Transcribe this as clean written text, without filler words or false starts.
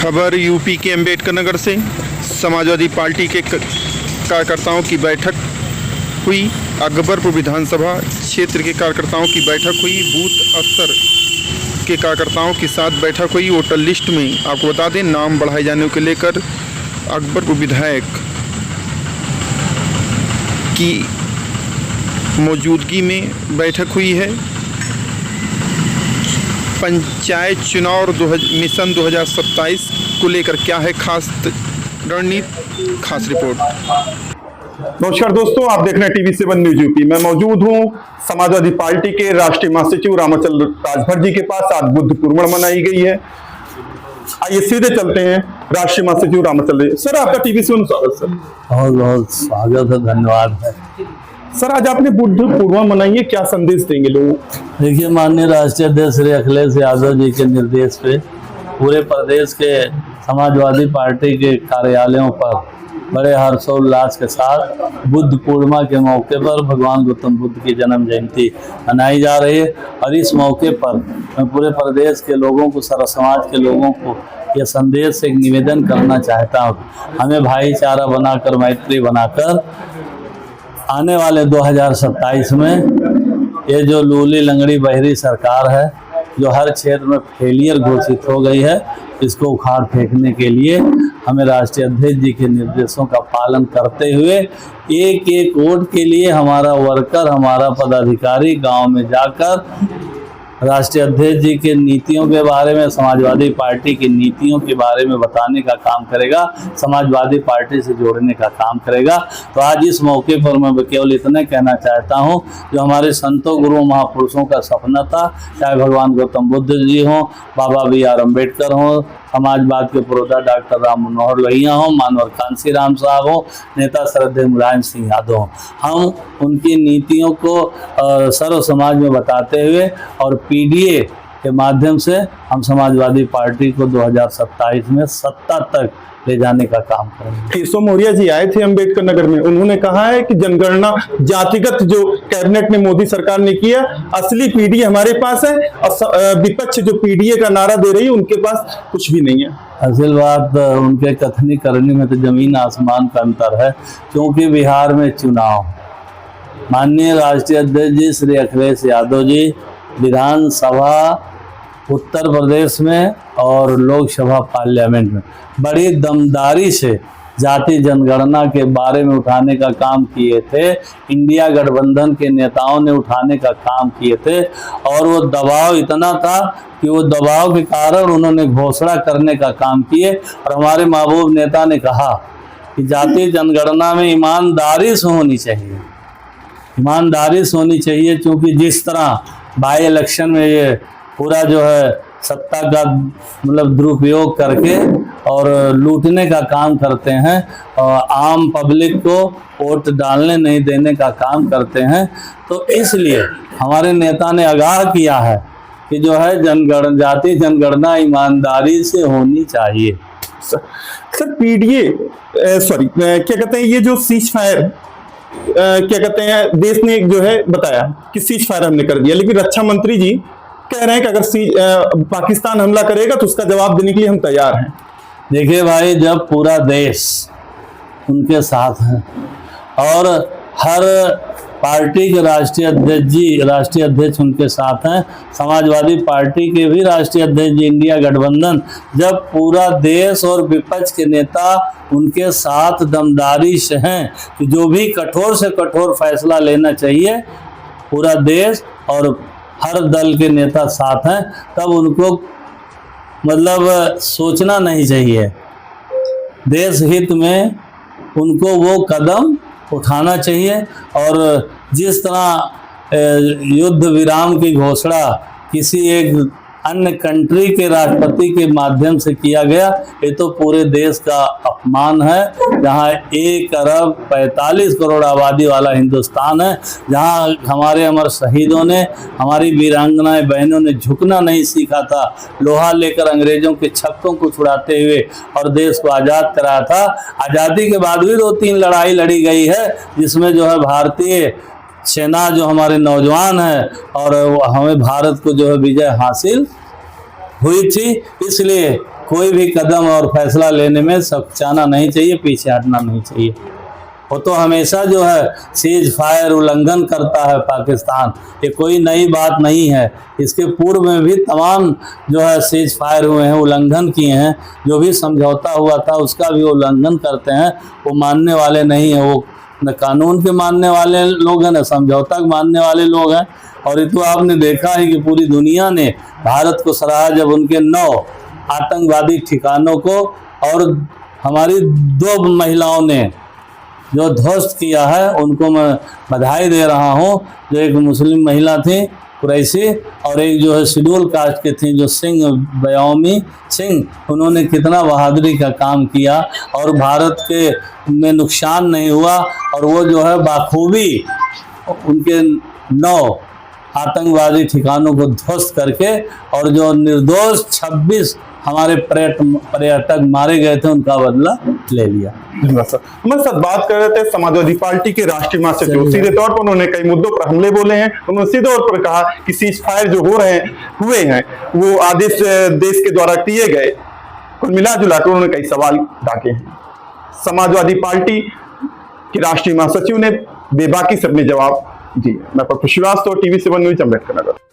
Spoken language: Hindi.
खबर यूपी के अम्बेडकर नगर से समाजवादी पार्टी के कार्यकर्ताओं की बैठक हुई। अकबरपुर विधानसभा क्षेत्र के कार्यकर्ताओं की बैठक हुई। बूथ स्तर के कार्यकर्ताओं के साथ बैठक हुई। वोटर लिस्ट में आपको बता दें नाम बढ़ाए जाने को लेकर अकबरपुर विधायक की मौजूदगी में बैठक हुई है। पंचायत चुनाव और मिशन 2027 को लेकर क्या है खास रणनीति, खास रिपोर्ट। नमस्कार दोस्तों, आप देख रहे हैं TV7 न्यूज यूपी। मैं मौजूद हूं समाजवादी पार्टी के राष्ट्रीय महासचिव रामाचल राजभर जी के पास। आज बुद्ध पूर्णिमा मनाई गई है। आइए सीधे चलते हैं राष्ट्रीय महासचिव रामाचल जी। सर, आपका TV7 स्वागत। सर बहुत बहुत स्वागत है, धन्यवाद है। सर, आज आपने बुद्ध पूर्णिमा मनाई है, क्या संदेश देंगे लोगों? देखिए, माननीय राष्ट्रीय अध्यक्ष श्री अखिलेश यादव जी के निर्देश पे पूरे प्रदेश के समाजवादी पार्टी के कार्यालयों पर बड़े हर्षोल्लास के साथ बुद्ध पूर्णिमा के मौके पर भगवान गौतम बुद्ध की जन्म जयंती मनाई जा रही है। और इस मौके पर मैं पूरे प्रदेश के लोगों को, सर्व समाज के लोगों को यह संदेश एक निवेदन करना चाहता हूँ। हमें भाईचारा बनाकर, मैत्री बनाकर आने वाले 2027 में ये जो लूली लंगड़ी बहरी सरकार है, जो हर क्षेत्र में फेलियर घोषित हो गई है, इसको उखाड़ फेंकने के लिए हमें राष्ट्रीय अध्यक्ष जी के निर्देशों का पालन करते हुए एक एक वोट के लिए हमारा वर्कर, हमारा पदाधिकारी गांव में जाकर राष्ट्रीय अध्यक्ष जी के नीतियों के बारे में, समाजवादी पार्टी की नीतियों के बारे में बताने का काम करेगा, समाजवादी पार्टी से जोड़ने का काम करेगा। तो आज इस मौके पर मैं केवल इतना कहना चाहता हूं, जो हमारे संतों, गुरुओं, महापुरुषों का सपना था, चाहे भगवान गौतम बुद्ध जी हों, बाबा BR अम्बेडकर हों, समाजवाद के पुरोधा डॉक्टर राम मनोहर लोहिया हों, मानवर कांसी राम साहब हों, नेता श्रद्धेय मुलायम सिंह यादव हों, हम उनकी नीतियों को सर्व समाज में बताते हुए और PDA के माध्यम से हम समाजवादी पार्टी को 2027 में सत्ता तक ले जाने का काम करेंगे। केशव मौर्य जी आए थे अम्बेडकर नगर में, उन्होंने कहा है कि जनगणना जातिगत जो कैबिनेट ने मोदी सरकार ने किया, असली PDA हमारे पास है और विपक्ष जो PDA का नारा दे रही है उनके पास कुछ भी नहीं है। असल बात, उनके कथनी करने में तो जमीन आसमान का अंतर है, क्योंकि बिहार में चुनाव, माननीय राष्ट्रीय अध्यक्ष जी श्री अखिलेश यादव जी विधानसभा उत्तर प्रदेश में और लोकसभा पार्लियामेंट में बड़ी दमदारी से जाति जनगणना के बारे में उठाने का काम किए थे। इंडिया गठबंधन के नेताओं ने उठाने का काम किए थे और वो दबाव इतना था कि वो दबाव के कारण उन्होंने घोषणा करने का काम किए। और हमारे महबूब नेता ने कहा कि जाति जनगणना में ईमानदारी से होनी चाहिए, ईमानदारी से होनी चाहिए, क्योंकि जिस तरह बाई इलेक्शन में ये पूरा जो है सत्ता का मतलब दुरुपयोग करके और लूटने का काम करते हैं और आम पब्लिक को वोट डालने नहीं देने का काम करते हैं, तो इसलिए हमारे नेता ने आगाह किया है कि जो है जाति जनगणना ईमानदारी से होनी चाहिए। सर PDA क्या कहते हैं, ये जो सीज फायर क्या कहते हैं, देश ने जो है बताया कि सीज फायर हमने कर दिया, लेकिन रक्षा मंत्री जी कह रहे हैं कि अगर पाकिस्तान हमला करेगा तो उसका जवाब देने के लिए हम तैयार हैं। देखिए भाई, जब पूरा देश उनके साथ है और हर पार्टी के राष्ट्रीय अध्यक्ष उनके साथ हैं, समाजवादी पार्टी के भी राष्ट्रीय अध्यक्ष जी, इंडिया गठबंधन, जब पूरा देश और विपक्ष के नेता उनके साथ दमदारी से हैं कि जो भी कठोर से कठोर फैसला लेना चाहिए, पूरा देश और हर दल के नेता साथ हैं, तब उनको मतलब सोचना नहीं चाहिए, देश हित में उनको वो कदम उठाना चाहिए। और जिस तरह युद्ध विराम की घोषणा किसी एक अन्य कंट्री के राष्ट्रपति के माध्यम से किया गया, ये तो पूरे देश का अपमान है। जहाँ 1 अरब 45 करोड़ आबादी वाला हिंदुस्तान है, जहाँ हमारे अमर शहीदों ने, हमारी वीरांगनाएं बहनों ने झुकना नहीं सीखा था, लोहा लेकर अंग्रेजों के छक्कों को छुड़ाते हुए और देश को आज़ाद कराया था। आज़ादी के बाद भी 2-3 लड़ाई लड़ी गई है, जिसमें जो है भारतीय सेना जो हमारे नौजवान हैं और हमें भारत को जो है विजय हासिल हुई थी। इसलिए कोई भी कदम और फैसला लेने में सख्ताना नहीं चाहिए, पीछे हटना नहीं चाहिए। वो तो हमेशा जो है सीज फायर उल्लंघन करता है पाकिस्तान, ये कोई नई बात नहीं है। इसके पूर्व में भी तमाम जो है सीज फायर हुए हैं, उल्लंघन किए हैं। जो भी समझौता हुआ था उसका भी उल्लंघन करते हैं, वो मानने वाले नहीं हैं। वो न कानून के मानने वाले लोग हैं, न समझौता के मानने वाले लोग हैं। और ये तो आपने देखा है कि पूरी दुनिया ने भारत को सराहा जब उनके 9 आतंकवादी ठिकानों को, और हमारी 2 महिलाओं ने जो ध्वस्त किया है उनको मैं बधाई दे रहा हूँ। जो एक मुस्लिम महिला थी कुरैशी, और एक जो है शेड्यूल कास्ट के थी जो सिंह, बयामी सिंह, उन्होंने कितना बहादुरी का काम किया और भारत के में नुकसान नहीं हुआ। और वो जो है बाखूबी उनके 9 आतंकवादी ठिकानों को ध्वस्त करके, और जो निर्दोष 26 हमारे पर्यटक मारे गए थे उनका बदला ले लिया। मैं सर बात कर रहे थे समाजवादी पार्टी के राष्ट्रीय महासचिव जो सीधे तौर पर उन्होंने कई मुद्दों पर हमले बोले हैं। उन्होंने सीधे तौर पर कहा कि सीज फायर जो हुए हैं वो आदेश देश के द्वारा किए गए। कुल मिला जुला कर उन्होंने कई सवाल डाके हैं। समाजवादी पार्टी के राष्ट्रीय महासचिव ने बेबाकी से अपने जवाब दिए। मैं प्रभु श्रीवास्तव, TV7 न्यूज, अम्बेडकर नगर।